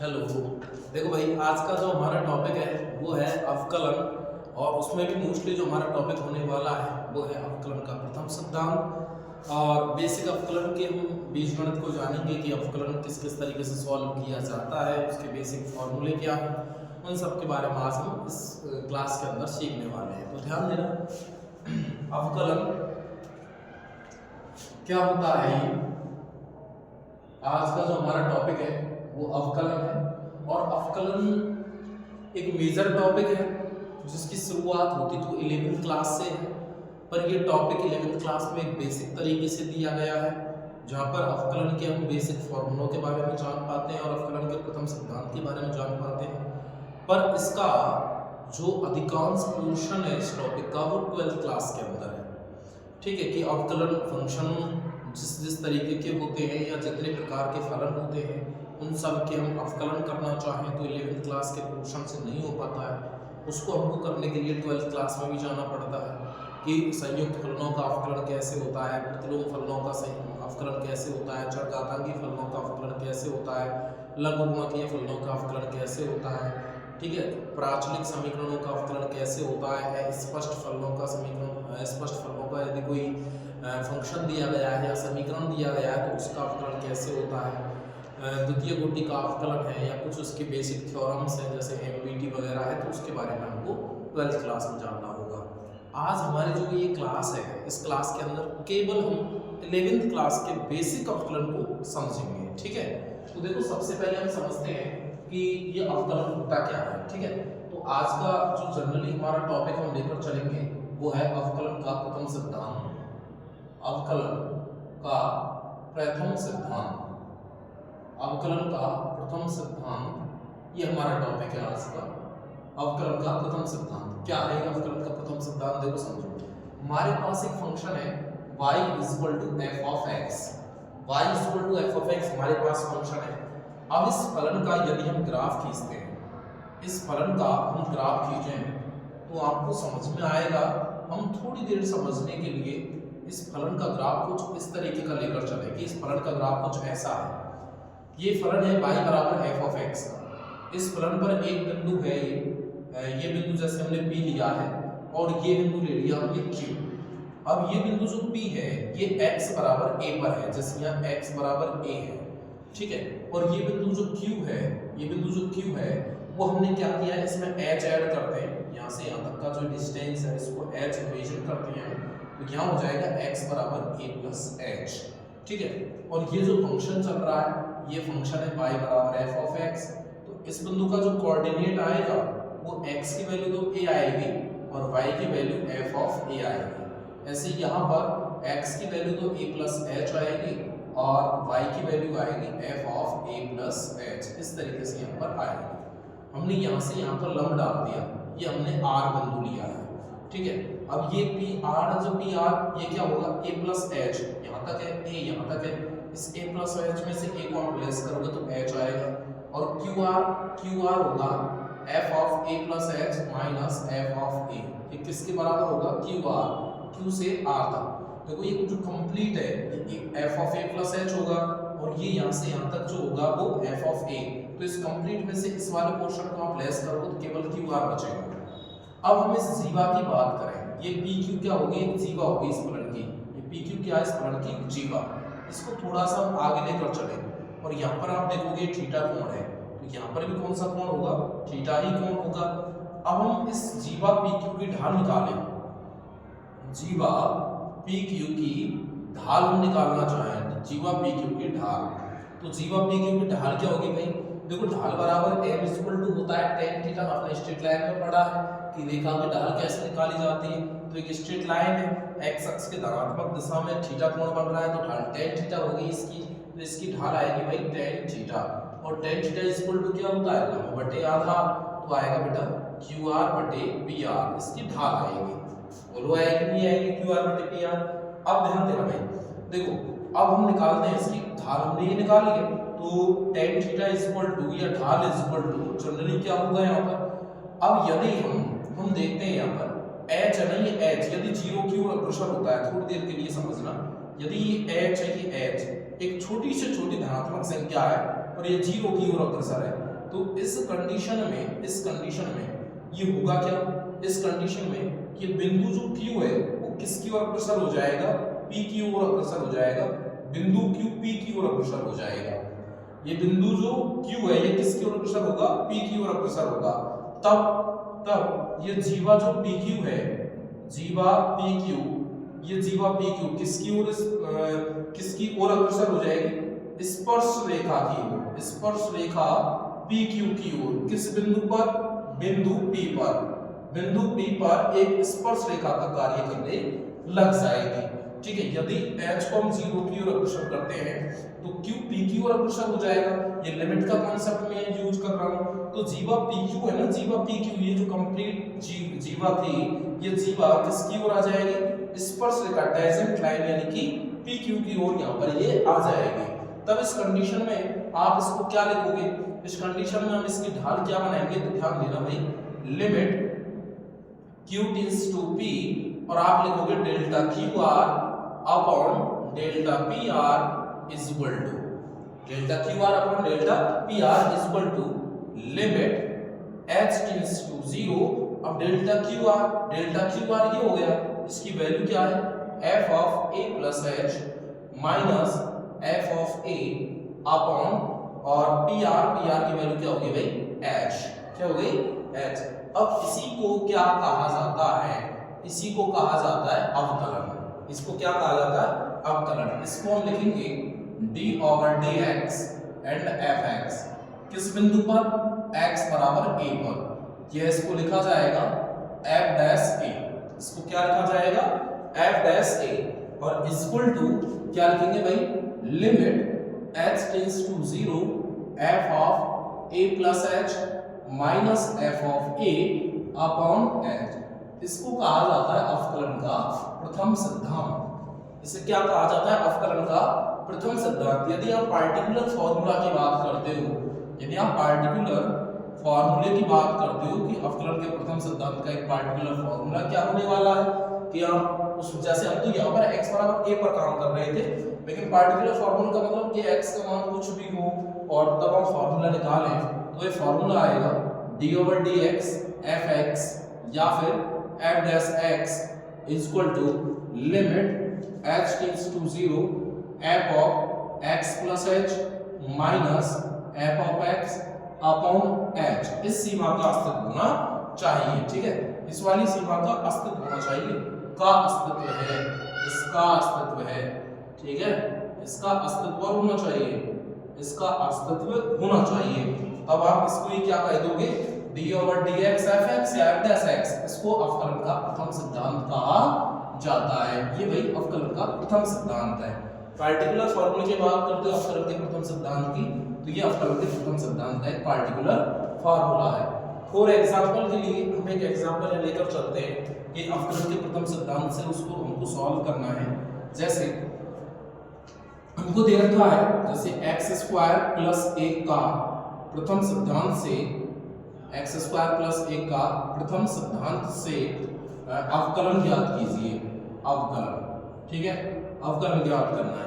Hello. देखो भाई, आज का जो हमारा टॉपिक है वो है अवकलन, और उसमें भी मोस्टली जो हमारा टॉपिक होने वाला है वो है अवकलन का प्रथम सिद्धांत। और बेसिक अवकलन के हम बीजगणित को जानेंगे कि अवकलन किस किस तरीके से सॉल्व किया जाता है, उसके बेसिक फॉर्मूले क्या हैं, उन सब के बारे में आज हम इस क्लास के अंदर सीखने वाले हैं। तो ध्यान देना, अवकलन क्या होता है। आज का जो हमारा टॉपिक है वो अवकलन है, और अवकलन एक मेजर टॉपिक है जिसकी शुरुआत होती तो 11वीं क्लास से है, पर ये टॉपिक 11वीं क्लास में एक बेसिक तरीके से दिया गया है, जहाँ पर अवकलन के हम बेसिक फॉर्मूलों के बारे में जान पाते हैं और अवकलन के प्रथम सिद्धांत के बारे में जान पाते हैं। पर इसका जो अधिकांश पोर्शन है इस टॉपिक का वो 12th क्लास के अंदर है। ठीक है, कि अवकलन फंक्शन जिस तरीके के होते हैं या जितने प्रकार के फलन होते हैं उन सब के हम अवकलन करना चाहें तो 11वीं क्लास के पोर्शन से नहीं हो पाता है। उसको हमको करने के लिए 12th क्लास में भी जाना पड़ता है कि संयुक्त फलनों का अवकलन कैसे होता है, प्रतिलोम फलनों का अवकलन कैसे होता है, चरघातांकी फलनों का अवकलन कैसे होता है, लघुगुणकीय फलनों का अवकलन कैसे होता है, ठीक है, प्राचलिक समीकरणों का अवकलन कैसे होता है, स्पष्ट फलनों का समीकरण, स्पष्ट फलनों का यदि कोई फंक्शन दिया गया है या समीकरण दिया गया है तो उसका अवकलन कैसे होता है, द्वितीय कोटि का अवकलन है या कुछ उसके बेसिक थ्योरम्स हैं जैसे एमबीटी वगैरह है, तो उसके बारे में हमको 12th क्लास में जानना होगा। आज हमारी जो ये क्लास है, इस क्लास के अंदर केवल हम 11th क्लास के बेसिक अवकलन को समझेंगे। ठीक है, तो देखो सबसे पहले हम समझते हैं कि ये अवकलन होता क्या है। ठीक है, तो आज का जो जनरली हमारा टॉपिक हम लेकर चलेंगे वो है अवकलन का प्रथम सिद्धांत। अवकलन का प्रथम सिद्धांत, अवकलन का प्रथम सिद्धांत, ये हमारा टॉपिक है आज का। अवकलन का प्रथम सिद्धांत क्या है? अवकलन का प्रथम सिद्धांत देखो समझो, हमारे पास एक फंक्शन है y = f of x, y = f of x हमारे पास फंक्शन है। अब इस फलन का यदि हम ग्राफ खींचते हैं, इस फलन का हम ग्राफ खींचें तो आपको समझ में आएगा। हम थोड़ी देर समझने के लिए इस फलन का ग्राफ कुछ इस तरीके का लेकर चले कि इस फलन का ग्राफ कुछ ऐसा है। ये फलन है y = f of x का। इस फलन पर एक बिंदु है, ये बिंदु जैसे हमने P लिया है और ये बिंदु ले लिया हमने Q। अब ये बिंदु जो P है ये x = a पर है, जैसे यहाँ x = a है। ठीक है, और ये बिंदु जो Q है, ये बिंदु जो Q है वो हमने क्या किया है, इसमें h ऐड करते हैं। यहाँ से यहाँ तक का जो डिस्टेंस है इसको h मेजर करते हैं, तो यहाँ हो जाएगा x = a + h। ठीक है, और ये जो फंक्शन चल रहा है ये फंक्शन है y = f of x। तो इस बिंदु का जो कोऑर्डिनेट आएगा वो x की वैल्यू तो a आएगी और y की वैल्यू f of a आएगी। ऐसे यहाँ पर x की वैल्यू तो a + h आएगी और y की वैल्यू आएगी f of a + h। इस तरीके से यहाँ पर आएगी। हमने यहाँ से यहाँ पर लंब डाल दिया, ये हमने r बिंदु लिया है। ठीक है, अब ये PR जो PR ये क्या होगा, a + h, यहाँ तक है a, यहाँ तक है, इस a + h में से a को आप लेस करोगे तो h आएगा, और QR होगा f of a + h minus f of a। ये किसके बराबर होगा, QR, Q से R तक। देखो ये जो कंप्लीट है ये f of a + h होगा, और ये यहाँ से यहाँ तक जो होगा वो f of a। तो इस कंप्लीट में से इस वाले पोर्शन को आप लेस करोगे तो केवल QR बचेगा। अब हम इस जीवा की बात करें, ये PQ क्या होगी, एक जीवा होगी इस फलन की। ये PQ क्या है, इस फलन की जीवा। इसको थोड़ा सा हम आगे लेकर चले और यहाँ पर आप देखोगे थीटा कोण है, तो यहाँ पर भी कौन सा कोण होगा, थीटा ही कोण होगा। अब हम इस जीवा PQ की ढाल निकालें, जीवा PQ की ढाल हम निकालना चाहें तो जीवा PQ की ढाल, तो जीवा PQ की ढाल क्या होगी भाई, देखो ढाल बराबर m होता है tan थीटा। आपने स्ट्रेट लाइन में पढ़ा है कि रेखा की ढाल कैसे निकाली जाती है। तो एक स्ट्रेट लाइन है, x अक्ष के धनात्मक दिशा में थीटा कोण बन रहा है तो ढाल tan थीटा होगी इसकी, तो इसकी ढाल आएगी भाई tan थीटा। और tan थीटा क्या होता है, लंब बटे आधा, तो आएगा बेटा QR/PR, इसकी ढाल आएगी। बोलो आएगी नहीं आएगी, QR/PR। अब ध्यान देना भाई, देखो अब हम निकालते हैं इसकी ढाल, हमने ये निकाली है तो tan थीटा या ढाल जनरली क्या होगा यहाँ पर। अब यदि हम देखते हैं यहाँ पर h है ना, ये h यदि 0 की ओर अग्रसर होता है, थोड़ी देर के लिए समझना, यदि ये h है, ये h एक छोटी से छोटी धनात्मक संख्या है और ये 0 की ओर अग्रसर है, तो इस कंडीशन में ये होगा क्या, इस कंडीशन में ये बिंदु जो Q है वो किसकी ओर अग्रसर हो जाएगा, P की ओर अग्रसर हो जाएगा। बिंदु Q P की ओर अग्रसर हो जाएगा। ये बिंदु जो Q है ये किसकी ओर अग्रसर होगा, P की ओर अग्रसर होगा। तब ये जीवा जो PQ है, जीवा PQ, ये जीवा PQ किसकी ओर अग्रसर हो जाएगी, स्पर्श रेखा की ओर, स्पर्श रेखा PQ की ओर। किस बिंदु पर, बिंदु P पर एक स्पर्श रेखा का कार्य करने लग जाएगी। ठीक है, यदि H को हम 0 की ओर अग्रसर करते हैं तो Q P की ओर अग्रसर हो जाएगा। ये लिमिट का कॉन्सेप्ट मैं यूज कर रहा हूं। तो जीवा PQ है ना, जीवा PQ, ये जो कंप्लीट जीवा थी, ये जीवा किसकी ओर आ जाएगी, स्पर्श रेखा टेंजेंट लाइन यानी कि PQ की ओर यहां पर ये आ जाएगी। तब इस कंडीशन में आप इसको क्या लिखोगे, इस कंडीशन में हम इसकी ढाल क्या बनाएंगे, तो ध्यान देना भाई, limit Q tends to P और आप लिखोगे delta QR upon delta PR is equal to, delta QR upon delta PR is equal to limit H tends to 0। अब डेल्टा QR ये हो गया, इसकी वैल्यू क्या है, f of a plus h minus f of a upon, और PR की value क्या होगी भाई, h, क्या हो गई, h। अब इसी को क्या कहा जाता है, इसी को कहा जाता है अवकलन। इसको क्या कहा जाता है, अवकलन। इसको हम लिखेंगे d over dx and fx, किस बिंदु पर, x बराबर a पर। ये इसको लिखा जाएगा f डैश a, इसको क्या लिखा जाएगा, f डैश a, और इक्वल टू क्या लिखेंगे भाई, limit h tends to 0 f of a plus h minus f of a upon h। इसको कहा जाता है अवकलन का प्रथम सिद्धांत। इसे क्या कहा जाता है, अवकलन का प्रथम सिद्धांत। यदि आप पार्टिकुलर फॉर्मूला की बात करते हो, यदि आप पार्टिकुलर फॉर्मूले की बात करते हो कि अवकलन के प्रथम सिद्धांत का एक पार्टिकुलर फॉर्मूला क्या होने वाला है, कि हम उस, जैसे हम तो यहाँ पर x बराबर a पर काम कर रहे थे, लेकिन पार्टिकुलर फॉर्मूला का मतलब कि x का मान कुछ भी हो और तब हम फॉर्मूला निकालें, तो ये फॉर्मूला आएगा d ओवर dx fx या फिर f dash x is equal to limit h tends to 0 f of x plus h minus f of x upon h। इस सीमा का अस्तित्व होना चाहिए। ठीक है, इस वाली सीमा का अस्तित्व होना चाहिए, का अस्तित्व है, इसका अस्तित्व है। ठीक है, इसका अस्तित्व होना चाहिए, इसका अस्तित्व होना चाहिए। अब आप इसको ही क्या कह दोगे, d ओवर dx fx या f डैश x। इसको अवकलन का प्रथम सिद्धांत कहा जाता है। ये भाई अवकलन का प्रथम सिद्धांत है। पार्टिकुलर फॉर्मूले की बात करते हो अवकलन के प्रथम सिद्धांत की, तो ये अवकलन के प्रथम सिद्धांत का एक पार्टिकुलर फॉर्मूला है। फॉर एग्जांपल के लिए हम एक एग्जांपल लेकर चलते हैं कि अवकलन के प्रथम सिद्धांत से उसको हमको सॉल्व करना है। जैसे हमको दे रखा है, जैसे x स्क्वायर प्लस 1 का प्रथम सिद्धांत से, x स्क्वायर प्लस 1 का प्रथम सिद्धांत से अवकलन ज्ञात कीजिए। अवकलन, ठीक है, अवकलन ज्ञात करना है।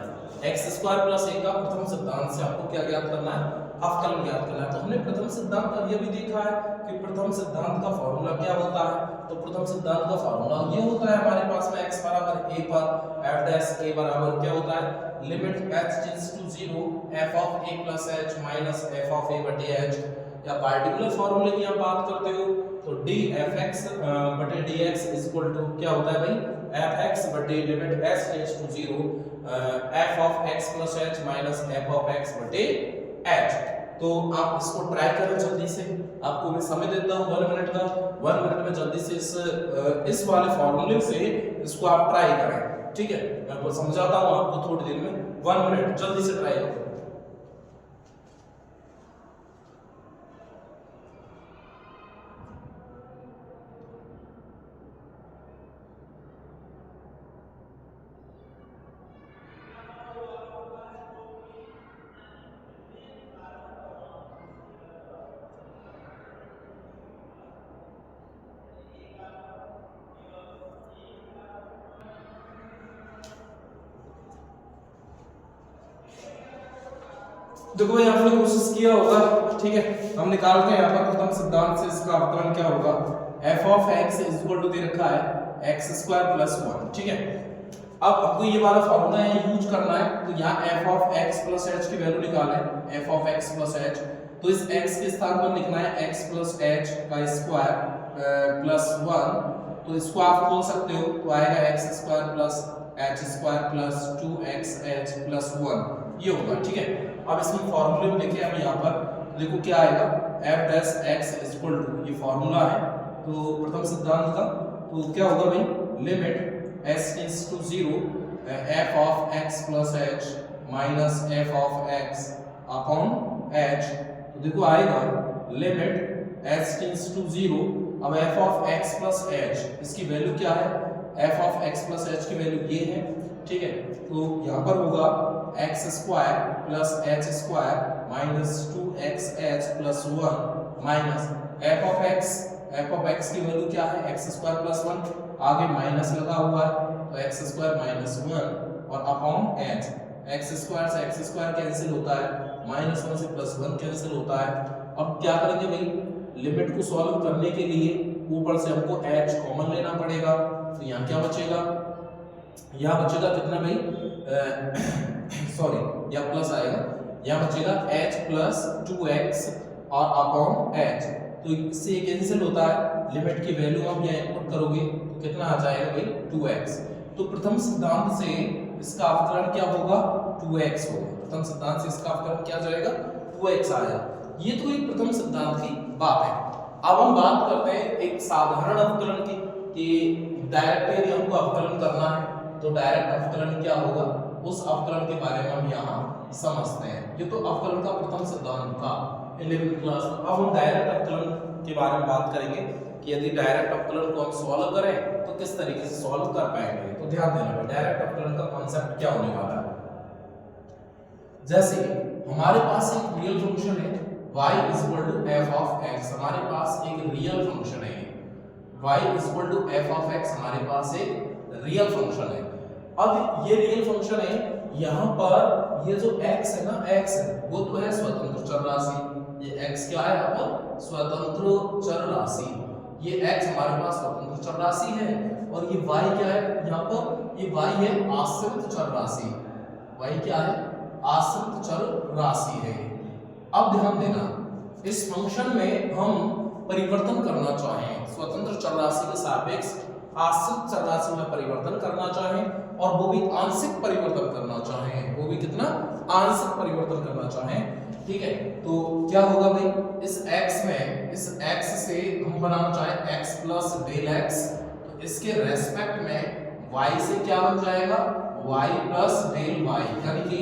x स्क्वायर प्लस 1 का प्रथम सिद्धांत से आपको क्या ज्ञात करना है, अवकलन ज्ञात करना है। तो हमने प्रथम सिद्धांत का ये भी देखा है कि प्रथम सिद्धांत का फॉर्मूला क्या होता है। तो प्रथम सिद्धांत का फॉर्मूला ये होता है हमारे पास में x बराबर a पर f डैश a बराबर क्या होता है, limit h tends to 0 f of a plus h minus f of a बटे h। या पार्टिकुलर फॉर्मूले की आप बात करते हो तो dfx बटे dx इज इक्वल टू क्या होता है भाई, fx बटे limit h tends to 0 f of x plus h minus f of x बटे h। तो आप इसको ट्राई करें जल्दी से, आपको मैं समय देता हूं 1 मिनट का। 1 मिनट में जल्दी से इस वाले फॉर्मूले से इसको आप ट्राई करें। ठीक है, मैं आपको समझाता हूं आपको थोड़ी देर में। 1 मिनट जल्दी से ट्राई करें। देखो भाई आपने कोशिश किया होगा, ठीक है, हम निकालते हैं यहाँ पर प्रथम सिद्धांत से इसका अवकलन क्या होगा। f of x is equal to दे रखा है x स्क्वायर प्लस 1, ठीक है। अब आपको ये वाला फॉर्मूला है यूज करना है, तो यहाँ f of x plus h की वैल्यू निकालें, f of x plus h, तो इस x के स्थान पर लिखना है x प्लस h का स्क्वायर प्लस 1, तो इसको आप खोल सकते हो, तो आएगा x square plus h square plus 2xh plus 1 ये होगा, ठीक है। अब इसमें फॉर्मूले में लिखे अब यहाँ पर देखो क्या आएगा, f dash x is equal to, ये फॉर्मूला है तो प्रथम सिद्धांत का, तो क्या होगा भाई, limit s tends to 0 f of x plus h minus f of x upon h, तो देखो आएगा लिमिट s टेंड्स टू 0, अब f of x plus h इसकी वैल्यू क्या है, f of x plus h की वैल्यू ये है, ठीक है। तो यहाँ पर होगा x square plus h square minus 2xh plus 1 minus f of x की वैल्यू क्या है, x स्क्वायर प्लस 1, आगे माइनस लगा हुआ है तो x स्क्वायर माइनस 1 और अपॉन h, x स्क्वायर से x स्क्वायर कैंसिल होता है, माइनस 1 से प्लस 1 कैंसिल होता है। अब क्या करेंगे भाई, लिमिट को सॉल्व करने के लिए ऊपर से हमको h कॉमन लेना पड़ेगा, तो यहाँ क्या बचेगा, यहाँ बचेगा कितना भाई सॉरी यहाँ प्लस आएगा, यहाँ बचेगा h प्लस 2x और अपॉन h, तो इससे ये कैंसिल होता है, लिमिट की वैल्यू आप यहाँ इनपुट करोगे तो कितना आ जाएगा भाई 2x, तो प्रथम सिद्धांत से इसका अवकलन क्या होगा 2x होगा, प्रथम सिद्धांत से इसका अवकलन क्या जाएगा 2x आएगा। ये तो एक प्रथम सिद्धांत की बात है। अब हम बात करते हैं एक साधारण अवकलन की, कि डायरेक्ट यदि हमको अवकलन करना है तो डायरेक्ट अवकलन क्या होगा, उस अवकलन के बारे में हम यहाँ समझते हैं। ये तो अवकलन का प्रथम सिद्धांत था 11वीं क्लास में। अब हम डायरेक्ट अवकलन के बारे में बात करेंगे कि यदि डायरेक्ट अवकलन को हम सॉल्व करें तो किस तरीके से सॉल्व कर पाएंगे। तो ध्यान देना, डायरेक्ट अवकलन का कॉन्सेप्ट क्या होने वाला है। जैसे हमारे पास एक रियल फंक्शन है y is equal to f of x, हमारे पास एक रियल फंक्शन है y is equal to f of x, हमारे पास एक रियल फंक्शन है। अब ये रियल फंक्शन है, यहाँ पर ये जो x है ना, x है वो तो है स्वतंत्र चर राशि, ये x क्या है यहाँ पर स्वतंत्र चर राशि, ये x हमारे पास स्वतंत्र चर राशि है, और ये y क्या है यहाँ पर, ये y है आश्रित चर राशि, y क्या है आश्रित चर राशि है। अब ध्यान देना, इस फंक्शन में हम परिवर्तन करना चाहें, स्वतंत्र चर राशि के सापेक्ष आश्रित चर राशि में परिवर्तन करना चाहें, और वो भी आंशिक परिवर्तन करना चाहें, वो भी कितना आंशिक परिवर्तन करना चाहें, ठीक है। तो क्या होगा भाई, इस x में, इस x से हम बनाना चाहें x प्लस डेल x, तो इसके रेस्पेक्ट में y से क्या बन जाएगा y प्लस डेल y, यानी कि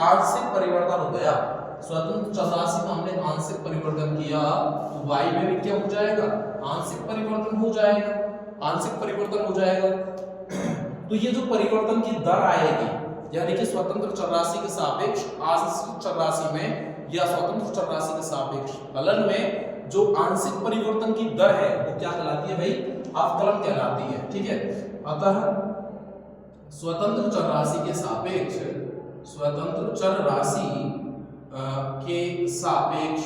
आंशिक परिवर्तन हो गया। स्वतंत्र चर राशि में हमने आंशिक परिवर्तन किया तो y में भी क्या हो जाएगा, आंशिक परिवर्तन हो जाएगा, आंशिक परिवर्तन हो जाएगा। तो ये जो परिवर्तन की दर आएगी, यानी कि स्वतंत्र चर राशि के सापेक्ष आश्रित चर राशि में या स्वतंत्र चर राशि के सापेक्ष फलन में जो आंशिक परिवर्तन की दर है वो क्या कहलाती है भाई, अवकलन कहलाती है, ठीक है। अतः स्वतंत्र चर राशि के सापेक्ष, स्वतंत्र चर राशि के सापेक्ष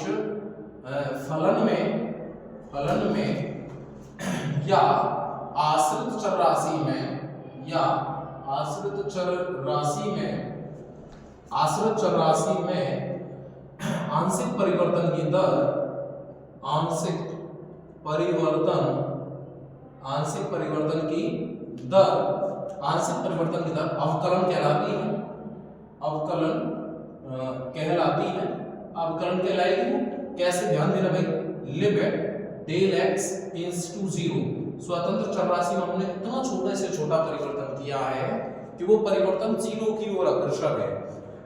फलन में या आश्रित चर राशि में, या आश्रित चर राशि में, आश्रित चर राशि में आंशिक परिवर्तन की दर, आंशिक परिवर्तन की दर, आंशिक परिवर्तन की दर अवकलन कहलाती है, अवकलन कहलाती है, अवकलन कहलाएगी कैसे, ध्यान देना भाई, limit del x tends to 0, स्वतंत्र चर राशि में हमने इतना छोटे से छोटा परिवर्तन किया है कि वो परिवर्तन 0 की ओर अग्रसर है,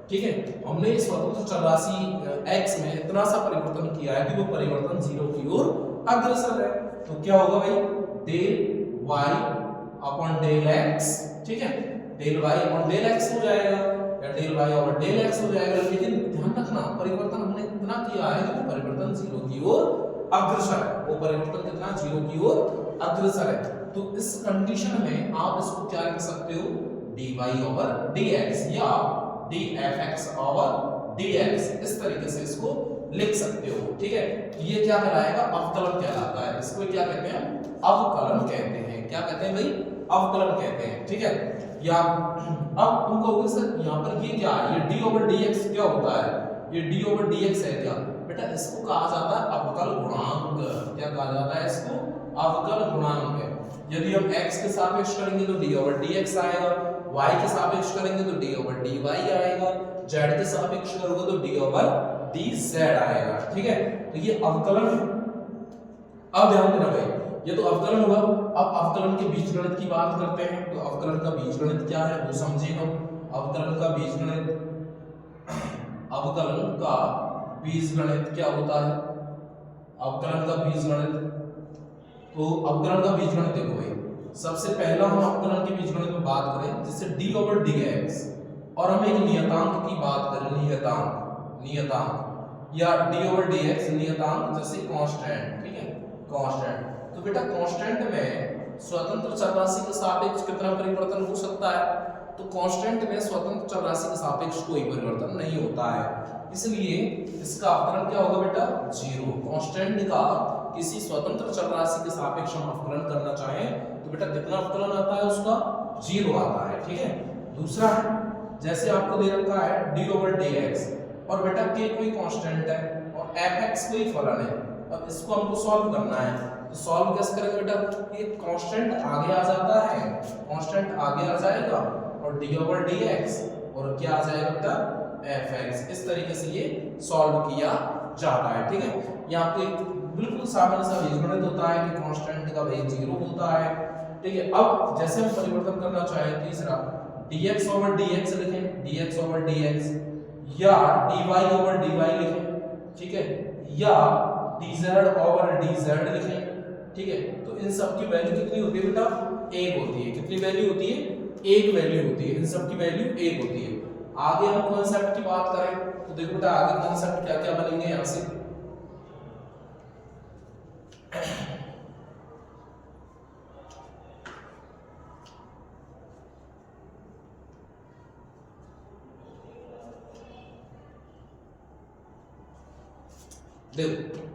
ठीक है। हमने स्वतंत्र चर राशि x में इतना सा परिवर्तन किया है कि वो परिवर्तन 0 की ओर अग्रसर है, तो क्या होगा भाई, del y upon del x, ठीक है, del y upon del x हो जाएगा, या del y over del x हो जाएगा। लेकिन ध्यान रखना, परिवर्तन हमने इतना किया है कि वो परिवर्तन 0 की ओर अग्रसर है, वो परिवर्तन कितना 0 की ओर अग्रसर है। तो इस कंडीशन में आप इसको क्या लिख सकते हो, dy ओवर dx या dfx ओवर dx, इस तरीके से इसको लिख सकते हो, ठीक है। ये क्या कहलाएगा, अवकलन कहलाता है। इसको क्या कहते हैं, अवकलन कहते हैं। क्या कहते हैं भाई, अवकलन कहते हैं, ठीक है। या अब तुम कहोगे सर यहाँ पर ये क्या है, ये d ओवर dx क्या होता है, ये d ओवर dx है क्या, बेटा इसको कहा जाता है अवकल गुणांक। क्या कहा जाता है इसको, अवकल गुणांक। यदि हम x के सापेक्ष करेंगे तो d ओवर dx आएगा, y के सापेक्ष करेंगे तो d ओवर dy आएगा, z के सापेक्ष करोगे तो d ओवर dz आएगा, ठीक है। तो ये अवकलन है। अब ध्यान देना भाई, ये तो अवकलन हुआ। अब अवकलन के बीजगणित की बात करते हैं। तो अवकलन का बीजगणित क्या है वो समझे हम। अवकलन का बीजगणित, अवकलन का बीजगणित क्या होता है, अवकलन का बीजगणित। तो अवकलन का बीजगणित देखो भाई, सबसे पहला हम अवकलन के बीजगणित में बात करें जैसे d ओवर dx, और हम एक नियतांक की बात करें, नियतांक या d ओवर dx नियतांक जैसे कांस्टेंट, ठीक है, कांस्टेंट। तो बेटा कांस्टेंट में स्वतंत्र चर राशि के सापेक्ष कितना परिवर्तन हो सकता है, तो कांस्टेंट में स्वतंत्र चर राशि के सापेक्ष कोई परिवर्तन नहीं होता है, इसलिए इसका अवकलन क्या होगा बेटा, जीरो। कांस्टेंट का किसी स्वतंत्र चर राशि के सापेक्ष हम अवकलन करना चाहें तो बेटा कितना अवकलन आता है उसका, जीरो आता है, ठीक है। दूसरा है जैसे आपको दे रखा है d ओवर dx, और बेटा k कोई कांस्टेंट है और fx कोई फलन है। अब इसको हमको सॉल्व करना है, तो सॉल्व कैसे करेंगे बेटा, ये कांस्टेंट आगे आ जाता है, कांस्टेंट आगे आ जाएगा और d ओवर dx और क्या आ जाएगा बेटा, fx। इस तरीके से ये सॉल्व किया जाता है, ठीक है। यहाँ पे बिल्कुल सामान्य सा बीजगणित होता है कि कांस्टेंट का वैल्यू जीरो होता है, ठीक है। अब जैसे हम परिवर्तन करना चाहें, तीसरा dx ओवर dx लिखें, dx ओवर dx, या dy ओवर dy लिखें, ठीक है, या dz ओवर dz लिखें, ठीक है। तो इन सब की वैल्यू कितनी होती है बेटा, एक होती है। कितनी वैल्यू होती है, एक वैल्यू होती है, इन सब की वैल्यू एक होती है। आगे हम कॉन्सेप्ट की बात करें तो देखो बेटा आगे कॉन्सेप्ट क्या क्या बनेंगे यहाँ से। देखो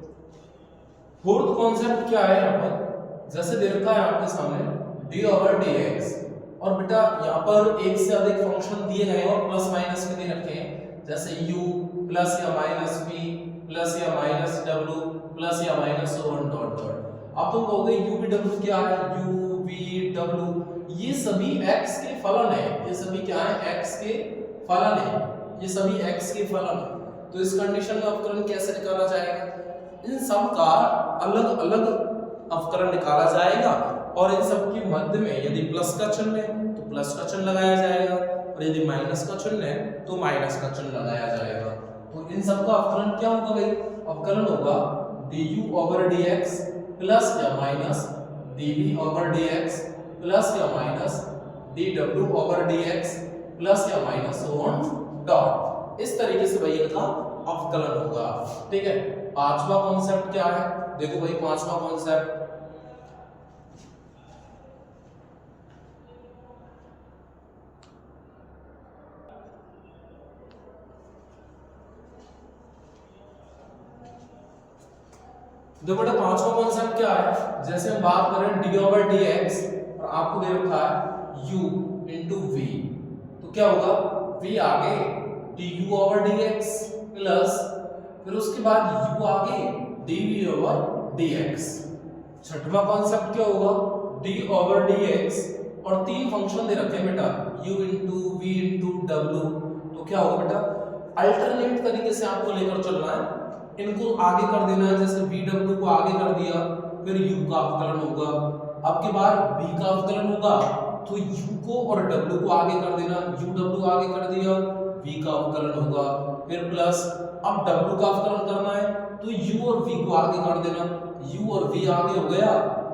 फोर्थ कॉन्सेप्ट क्या है यहाँ पर, जैसे दे रखा है आपके सामने d ओवर dx, और बेटा यहाँ पर एक से अधिक फंक्शन दिए गए और प्लस माइनस में दे रखे हैं, जैसे u प्लस या माइनस v प्लस या माइनस w प्लस या माइनस वन डॉट डॉट। अब तुम कहोगे u v w क्या है, u v w ये सभी x के फलन है, ये सभी क्या है, x के फलन है, ये सभी x के फलन है। तो इस कंडीशन में अवकलन कैसे निकाला जाएगा, इन सब का अलग अलग अवकलन निकाला जाएगा, और इन सब के मध्य में यदि प्लस का चिन्ह है तो प्लस का चिन्ह लगाया जाएगा, और यदि माइनस का चिन्ह है तो माइनस का चिन्ह लगाया जाएगा। तो इन सब का अवकलन क्या होगा भाई, अवकलन होगा du ओवर dx प्लस या minus dv over dx plus या minus dw over dx plus या माइनस वन डॉट। इस तरीके से भाई इनका अवकलन होगा, ठीक है। पांचवा कॉन्सेप्ट क्या है, देखो भाई पांचवा कॉन्सेप्ट, देखो बेटा पांचवा कॉन्सेप्ट क्या है, जैसे हम बात करें d ओवर dx और आपको दे रखा है u इंटू v, तो क्या होगा, v आगे du ओवर dx प्लस फिर उसके बाद u आगे dv ओवर dx। छठवां कॉन्सेप्ट क्या होगा, d ओवर dx और तीन फंक्शन दे रखे हैं बेटा u into v into w, तो क्या होगा बेटा, अल्टरनेट तरीके से आपको लेकर चलना है, इनको आगे कर देना है, जैसे vw को आगे कर दिया फिर u का अवकलन होगा, अब के बाद v का अवकलन होगा तो u को और w को आगे कर देना, uw आगे कर दिया v का अवकलन होगा, फिर प्लस अब w का अवकलन करना है तो u और v को आगे कर देना, u और v आगे हो गया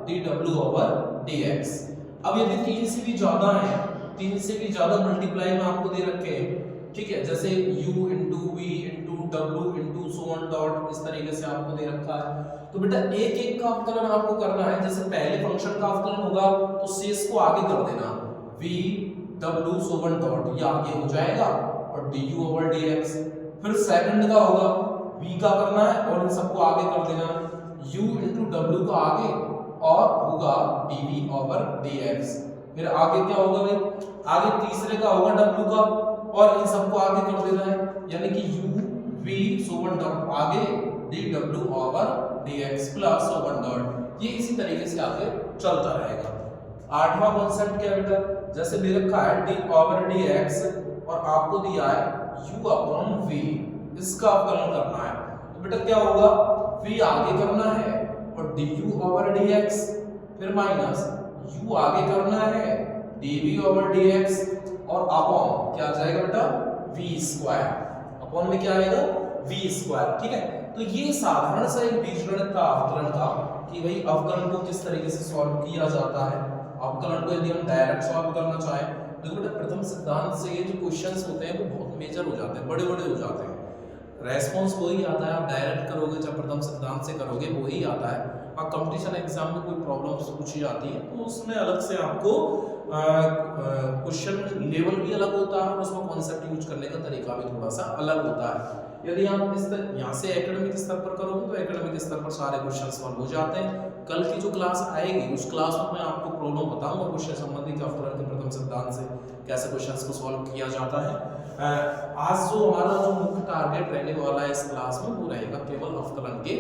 dw ओवर dx। अब यदि तीन से भी ज्यादा है, तीन से भी ज्यादा मल्टीप्लाई में आपको दे रखे हैं, ठीक है, जैसे u into v into w into so on dot, इस तरीके से आपको दे रखा है, तो बेटा एक एक का अवकलन आपको करना है। जैसे पहले फंक्शन का अवकलन होगा तो शेष को आगे कर देना, v w so on dot, ये आगे हो जाएगा और du ओवर dx। फिर सेकंड का होगा v का करना है और इन सबको आगे कर देना है, u इंटू डब्ल्यू का आगे और होगा dv ओवर dx। फिर आगे क्या होगा भाई, आगे तीसरे का होगा w का और इन सबको आगे कर देना है, यानी कि u v सोवन आगे dw ओवर dx प्लस सोवन डॉट, ये इसी तरीके से आगे चलता रहेगा। आठवां कॉन्सेप्ट क्या है बेटा, जैसे दे रखा है d ओवर dx और आपको दिया है u अपॉन v, इसका अवकलन करना है, तो बेटा क्या होगा, v आगे करना है और du ओवर dx, फिर माइनस u आगे करना है dv ओवर dx और अपॉन क्या आ जाएगा बेटा v स्क्वायर, अपॉन में क्या आएगा v स्क्वायर। ठीक है, तो ये साधारण सा एक बीजगणित का अवकलन का कि भाई अवकलन को किस तरीके से सॉल्व किया जाता है। अवकलन को यदि हम डायरेक्ट सॉल्व करना चाहें तो बेटा प्रथम सिद्धांत से ये जो क्वेश्चंस होते हैं वो बहुत मेजर हो जाते हैं, बड़े बड़े हो जाते हैं, रेस्पॉन्स वही आता है, आप डायरेक्ट करोगे चाहे प्रथम सिद्धांत से करोगे वही आता है। और कंपटीशन एग्जाम में कोई प्रॉब्लम्स पूछी जाती है तो उसमें अलग से आपको क्वेश्चन लेवल भी अलग होता है और उसमें कॉन्सेप्ट यूज करने का तरीका भी थोड़ा सा अलग होता है। यदि आप इस यहाँ से एकेडमिक स्तर पर करोगे तो एकेडमिक स्तर पर सारे क्वेश्चन सॉल्व हो जाते हैं। कल की जो क्लास आएगी उस क्लास में मैं आपको प्रॉब्लम बताऊंगा क्वेश्चन संबंधित अवकलन के प्रथम सिद्धांत से कैसे क्वेश्चंस को सॉल्व किया जाता है। आज जो हमारा जो मुख्य टारगेट रहने वाला है इस क्लास में वो रहेगा केवल अवकलन के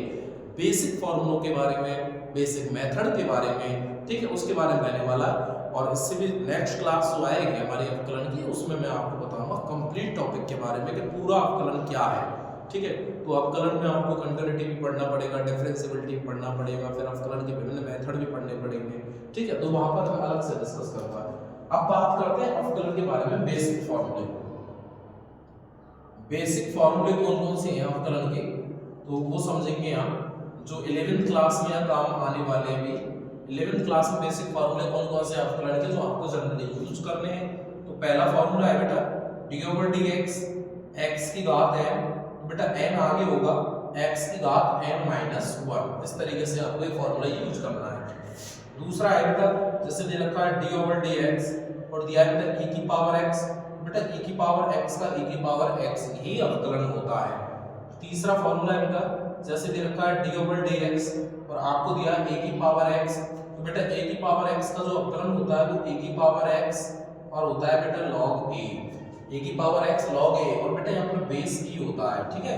बेसिक फॉर्मूलों के बारे में, बेसिक मेथड के बारे में, ठीक है, उसके बारे में रहने वाला। और इससे भी नेक्स्ट क्लास जो आएगी हमारी अवकलन की उसमें मैं आपको बताऊंगा कंप्लीट टॉपिक के बारे में कि पूरा अवकलन क्या है। ठीक है, तो अवकलन में आपको कंपैरेटिव भी पढ़ना पड़ेगा, डिफरेंशिएबिलिटी भी पढ़ना पड़ेगा, फिर अवकलन के विभिन्न मेथड भी पढ़ने पड़ेंगे। ठीक है, तो वहां पर मैं अलग से डिस्कस करूंगा। अब बात करते हैं अवकलन के बारे में, बेसिक फॉर्मूले। बेसिक फॉर्मूले कौन कौन से हैं अवकलन के, तो वो समझेंगे हम जो 11th क्लास में काम आने वाले हैं। 11th क्लास में बेसिक फार्मूले कौन कौन से अवकलन के जो आपको जनरली यूज करने हैं। तो पहला फार्मूला है बेटा d ओवर dx, x की घात n, बेटा n आगे होगा x की घात n माइनस 1, इस तरीके से आपको ये फार्मूला यूज करना है। दूसरा है बेटा जैसे दे रखा है d ओवर dx और दिया है बेटा e की पावर x, बेटा e की पावर x का e की पावर x ही अवकलन होता है। तीसरा फार्मूला है बेटा जैसे दे रखा है d ओवर dx और आपको दिया है a की पावर x, तो बेटा a की पावर x का जो अवकलन होता है वो a की पावर x और होता है बेटा log a की पावर x log a, और बेटा यहाँ पर बेस e होता है। ठीक है,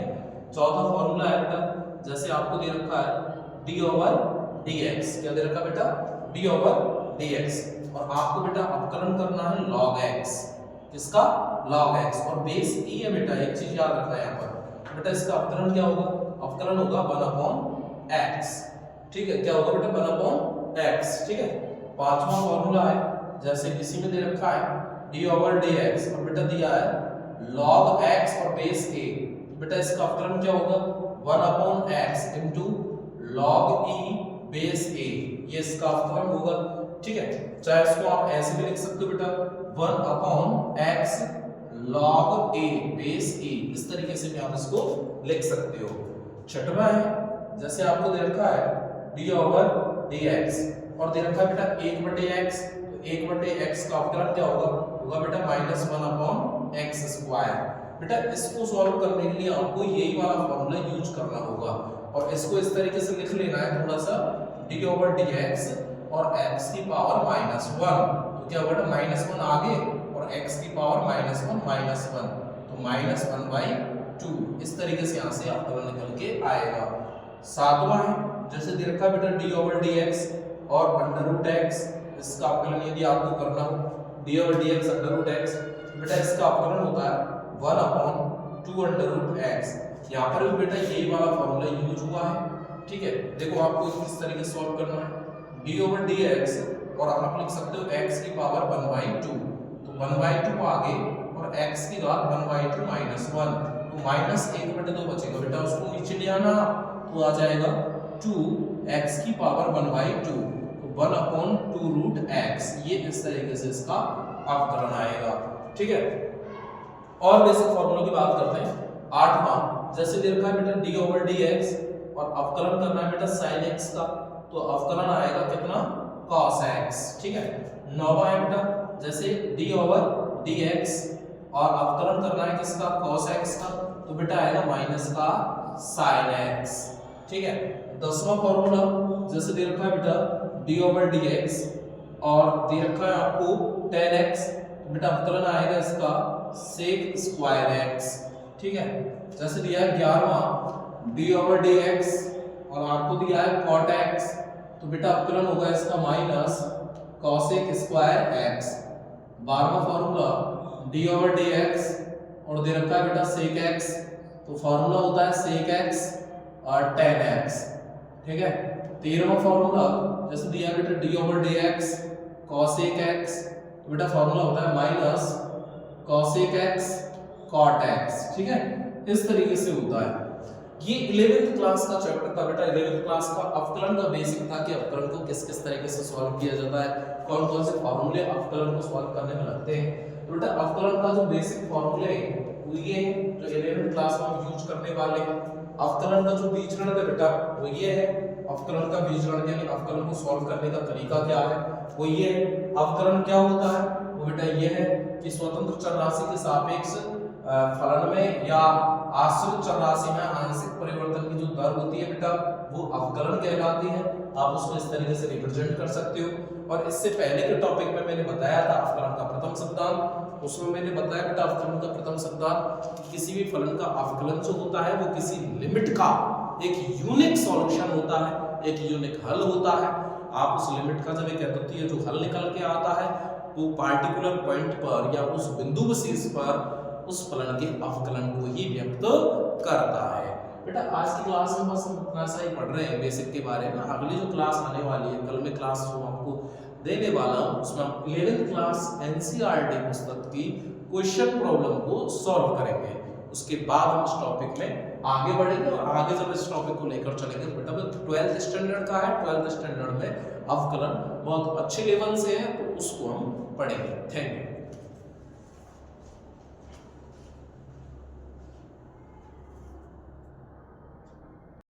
चौथा फार्मूला है बेटा जैसे आपको दे रखा है d ओवर dx, क्या दे रखा बेटा d ओवर dx और आपको बेटा अवकलन करना है log x, किसका log x, और बेस e है बेटा। एक चीज याद रखना है यहाँ पर बेटा, इसका अवकलन क्या होगा, अवकलन होगा 1/x। ठीक है, क्या होगा बेटा 1/x। ठीक है, पांचवा फॉर्मूला है जैसे इसी में दे रखा है d ओवर dx और बेटा दिया है log x और बेस a, बेटा इसका अवकलन क्या होगा 1/x into log e base a, ये इसका अवकलन होगा। ठीक है, चाहे इसको आप ऐसे भी लिख सकते हो बेटा 1/x log a base a, इस तरीके से भी आप इसको लिख सकते हो। छठवां है जैसे आपको दे रखा है d ओवर dx और दे रखा है बेटा 1/x, तो 1/x का अवकलन क्या होगा बेटा -1/x स्क्वायर। बेटा इसको सॉल्व करने के लिए आपको यही वाला फॉर्मूला यूज करना होगा और इसको इस तरीके से लिख लेना है थोड़ा सा d ओवर dx और x की पावर -1, तो क्या होगा -1 आगे और x की पावर -1, तो -1/2, इस तरीके से यहाँ से अवकलन निकल के आएगा। सातवां है जैसे दे रखा है बेटा d ओवर dx और √x, इसका अवकलन यदि आपको करना हो d ओवर dx √x, बेटा इसका अवकलन होता है 1/2 √x। यहाँ पर भी बेटा यही वाला फॉर्मूला यूज हुआ है। ठीक है, देखो आपको किस तरीके से सॉल्व करना है, d ओवर dx और आप लिख सकते हो x की पावर 1/2, तो 1/2 आगे और x की घात 1/2 -1, तो -1/2 बचेगा बेटा, उसको नीचे ले आना तो आ जाएगा 2x की पावर 1/2, तो 1/2 √x, ये इस तरीके से इसका अवकलन आएगा। ठीक है, और बेसिक फॉर्मूलों की बात करते हैं। आठवां जैसे दे रखा है बेटा d ओवर dx और अवकलन करना है बेटा sin x का, तो अवकलन आएगा कितना cos x। ठीक है, नौवां है बेटा जैसे d ओवर dx और अवकलन करना है किसका cos x का, तो बेटा आएगा साइन एक्स। ठीक है, 10वां फॉर्मूला जैसे दे रखा है बेटा डी ओवर डी एक्स और दे रखा है आपको tan x, बेटा अवकलन आएगा इसका sec स्क्वायर x। ठीक है, जैसे दिया है 11वां डी ओवर डी एक्स और आपको दिया है cot x, तो बेटा अवकलन होगा इसका माइनस cosec स्क्वायर x। 12वां formula d over d x और दे रखा है बेटा sec x, तो फॉर्मूला होता है sec x और tan x। ठीक है, 13वां फॉर्मूला जैसे दिया है बेटा d over dx cosec x, तो बेटा फॉर्मूला होता है minus cosec x cot x। ठीक है, इस तरीके से होता है। ये 11th क्लास का चैप्टर था बेटा। 11th क्लास का अवकलन का बेसिक था कि अवकलन को किस किस तरीके से सॉल्व किया जाता है, कौन कौन से फॉर्मूले अवकलन को सॉल्व करने में लगते हैं। तो बेटा अवकलन का जो बेसिक फॉर्मूले वो ये जो 11th क्लास में हम यूज करने वाले हैं। अवकलन का जो बीजगणित है बेटा वो ये है। अवकलन का बीजगणित यानी अवकलन को सॉल्व करने का तरीका क्या है वो ये है। अवकलन क्या होता है वो बेटा ये है कि स्वतंत्र चर राशि के सापेक्ष फलन में या आश्रित चर राशि में आंशिक परिवर्तन की जो दर होती है बेटा वो अवकलन कहलाती है। आप उसको इस तरीके से रिप्रेजेंट कर सकते हो। और इससे पहले के टॉपिक में मैंने बताया था अवकलन का प्रथम सिद्धांत, उसमें मैंने बताया बेटा अवकलन का प्रथम सिद्धांत किसी भी फलन का अवकलन जो होता है वो किसी लिमिट का एक यूनिक सॉल्यूशन होता है, एक यूनिक हल होता है। आप उस लिमिट का जब एक अद्वितीय जो हल निकल के आता है वो पार्टिकुलर पॉइंट पर या उस बिंदु विशेष पर उस फलन के अवकलन को ही व्यक्त करता है। बेटा आज की क्लास में बस हम इतना सा ही पढ़ रहे हैं बेसिक के बारे में। अगली जो क्लास आने वाली है, कल में क्लास जो आपको देने वाला हूं उसमें हम 11th क्लास एनसीईआरटी पुस्तक की क्वेश्चन प्रॉब्लम को सॉल्व करेंगे। उसके बाद हम इस टॉपिक में आगे बढ़ेंगे और आगे जब इस टॉपिक को लेकर चलेंगे बेटा 12th स्टैंडर्ड का है। 12th स्टैंडर्ड में अवकलन बहुत अच्छे लेवल से है तो उसको हम पढ़ेंगे। Thank you.